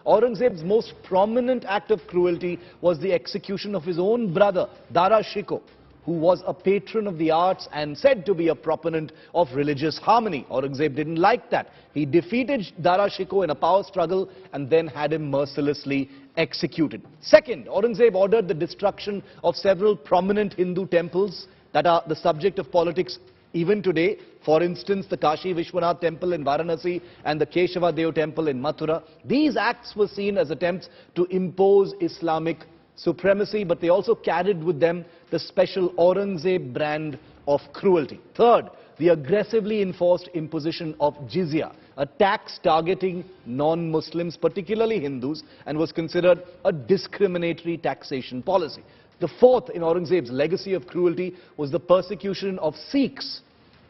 Aurangzeb's most prominent act of cruelty was the execution of his own brother, Dara Shikoh, who was a patron of the arts and said to be a proponent of religious harmony. Aurangzeb didn't like that. He defeated Dara Shikoh in a power struggle and then had him mercilessly executed. Second, Aurangzeb ordered the destruction of several prominent Hindu temples that are the subject of politics even today. For instance, the Kashi Vishwanath temple in Varanasi and the Keshava Deo temple in Mathura. These acts were seen as attempts to impose Islamic supremacy, but they also carried with them the special Aurangzeb brand of cruelty. Third, the aggressively enforced imposition of jizya, a tax targeting non-Muslims, particularly Hindus, and was considered a discriminatory taxation policy. The fourth in Aurangzeb's legacy of cruelty was the persecution of Sikhs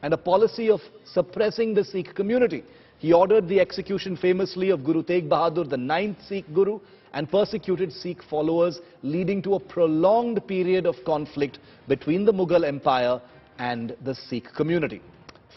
and a policy of suppressing the Sikh community. He ordered the execution famously of Guru Tegh Bahadur, the 9th Sikh Guru, and persecuted Sikh followers, leading to a prolonged period of conflict between the Mughal Empire and the Sikh community.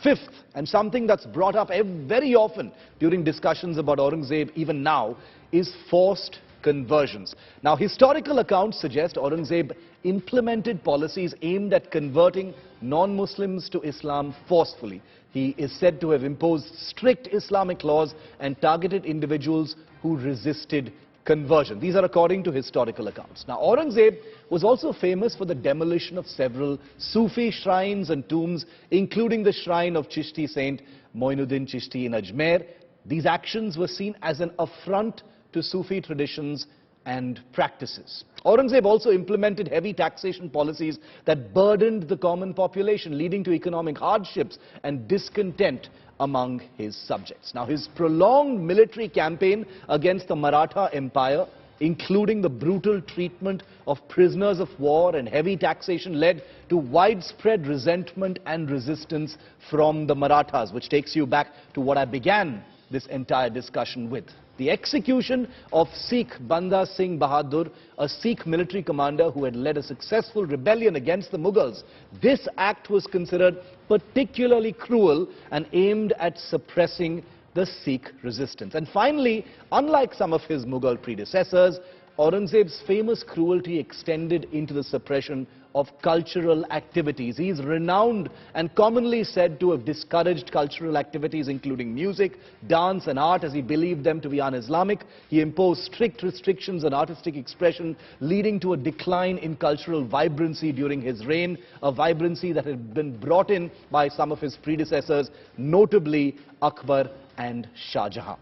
Fifth, and something that's brought up very often during discussions about Aurangzeb even now, is forced conversions. Now, historical accounts suggest Aurangzeb implemented policies aimed at converting non-Muslims to Islam forcefully. He is said to have imposed strict Islamic laws and targeted individuals who resisted conversion. These are according to historical accounts. Now, Aurangzeb was also famous for the demolition of several Sufi shrines and tombs, including the shrine of Chishti Saint Moinuddin Chishti in Ajmer. These actions were seen as an affront to Sufi traditions and practices. Aurangzeb also implemented heavy taxation policies that burdened the common population, leading to economic hardships and discontent among his subjects. Now, his prolonged military campaign against the Maratha Empire, including the brutal treatment of prisoners of war and heavy taxation, led to widespread resentment and resistance from the Marathas, which takes you back to what I began this entire discussion with. The execution of Sikh Banda Singh Bahadur, a Sikh military commander who had led a successful rebellion against the Mughals. This act was considered particularly cruel and aimed at suppressing the Sikh resistance. And finally, unlike some of his Mughal predecessors, Aurangzeb's famous cruelty extended into the suppression of cultural activities. He is renowned and commonly said to have discouraged cultural activities including music, dance and art, as he believed them to be un-Islamic. He imposed strict restrictions on artistic expression, leading to a decline in cultural vibrancy during his reign, a vibrancy that had been brought in by some of his predecessors, notably Akbar and Shah Jahan.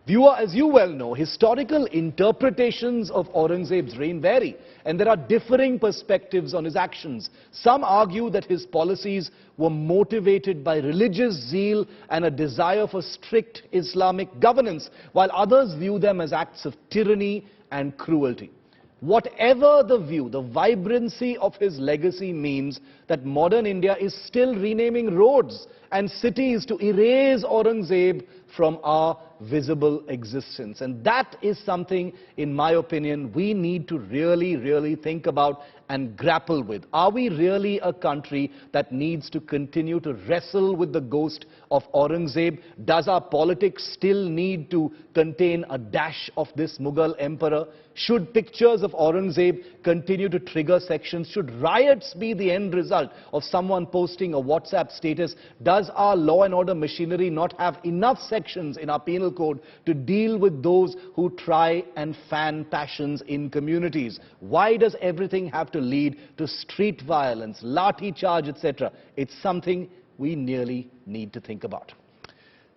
Viewer, as you well know, historical interpretations of Aurangzeb's reign vary, and there are differing perspectives on his actions. Some argue that his policies were motivated by religious zeal and a desire for strict Islamic governance, while others view them as acts of tyranny and cruelty. Whatever the view, the vibrancy of his legacy means that modern India is still renaming roads and cities to erase Aurangzeb from our visible existence. And that is something, in my opinion, we need to really think about and grapple with. Are we really a country that needs to continue to wrestle with the ghost of Aurangzeb? Does our politics still need to contain a dash of this Mughal emperor? Should pictures of Aurangzeb continue to trigger sections? Should riots be the end result of someone posting a WhatsApp status? Does our law and order machinery not have enough sections in our penal code to deal with those who try and fan passions in communities? Why does everything have to lead to street violence, lathi charge, etc.? It's something we really need to think about.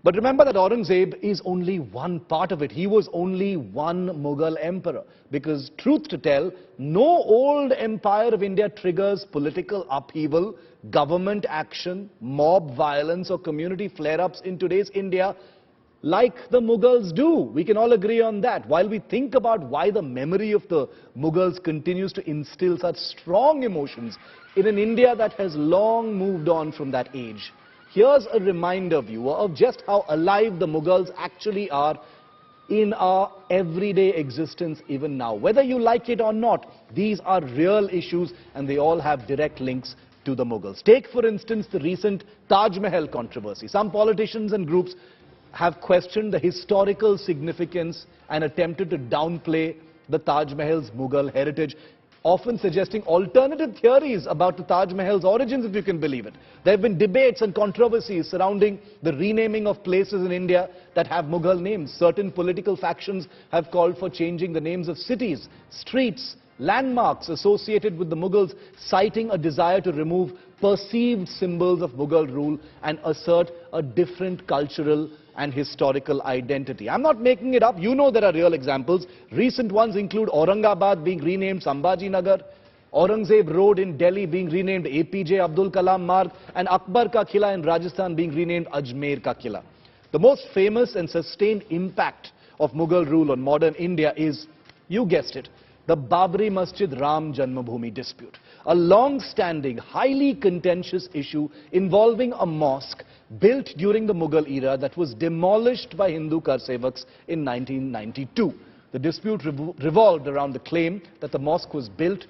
But remember that Aurangzeb is only one part of it. He was only one Mughal emperor. Because truth to tell, no old empire of India triggers political upheaval, government action, mob violence or community flare-ups in today's India like the Mughals do. We can all agree on that. While we think about why the memory of the Mughals continues to instill such strong emotions in an India that has long moved on from that age, here's a reminder, viewer, of just how alive the Mughals actually are in our everyday existence even now. Whether you like it or not, these are real issues and they all have direct links to the Mughals. Take, for instance, the recent Taj Mahal controversy. Some politicians and groups have questioned the historical significance and attempted to downplay the Taj Mahal's Mughal heritage, often suggesting alternative theories about the Taj Mahal's origins, if you can believe it. There have been debates and controversies surrounding the renaming of places in India that have Mughal names. Certain political factions have called for changing the names of cities, streets, landmarks associated with the Mughals, citing a desire to remove perceived symbols of Mughal rule and assert a different cultural and historical identity. I'm not making it up. You know there are real examples. Recent ones include Aurangabad being renamed Sambhaji Nagar, Aurangzeb Road in Delhi being renamed APJ Abdul Kalam Marg, and Akbar Ka Kila in Rajasthan being renamed Ajmer Ka Kila. The most famous and sustained impact of Mughal rule on modern India is, you guessed it, the Babri Masjid Ram Janmabhoomi dispute, a long-standing, highly contentious issue involving a mosque built during the Mughal era that was demolished by Hindu Karsevaks in 1992. The dispute revolved around the claim that the mosque was built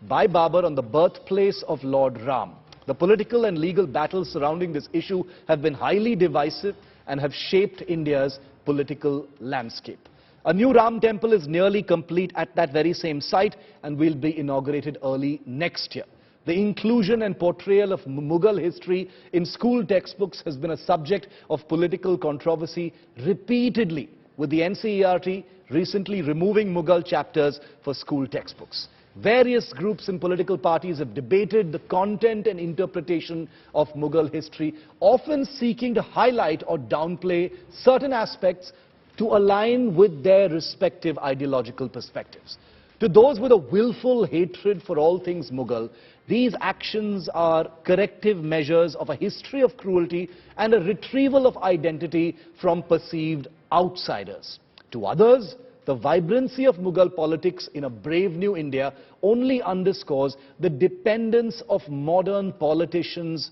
by Babur on the birthplace of Lord Ram. The political and legal battles surrounding this issue have been highly divisive and have shaped India's political landscape. A new Ram temple is nearly complete at that very same site and will be inaugurated early next year. The inclusion and portrayal of Mughal history in school textbooks has been a subject of political controversy repeatedly, with the NCERT recently removing Mughal chapters for school textbooks. Various groups and political parties have debated the content and interpretation of Mughal history, often seeking to highlight or downplay certain aspects to align with their respective ideological perspectives. To those with a willful hatred for all things Mughal, these actions are corrective measures of a history of cruelty and a retrieval of identity from perceived outsiders. To others, the vibrancy of Mughal politics in a brave new India only underscores the dependence of modern politicians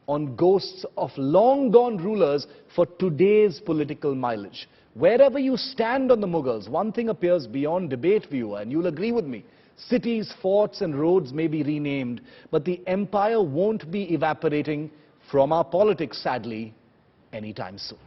on ghosts of long-gone rulers for today's political mileage. Wherever you stand on the Mughals, one thing appears beyond debate, viewer, and you'll agree with me. Cities, forts and roads may be renamed, but the empire won't be evaporating from our politics, sadly, anytime soon.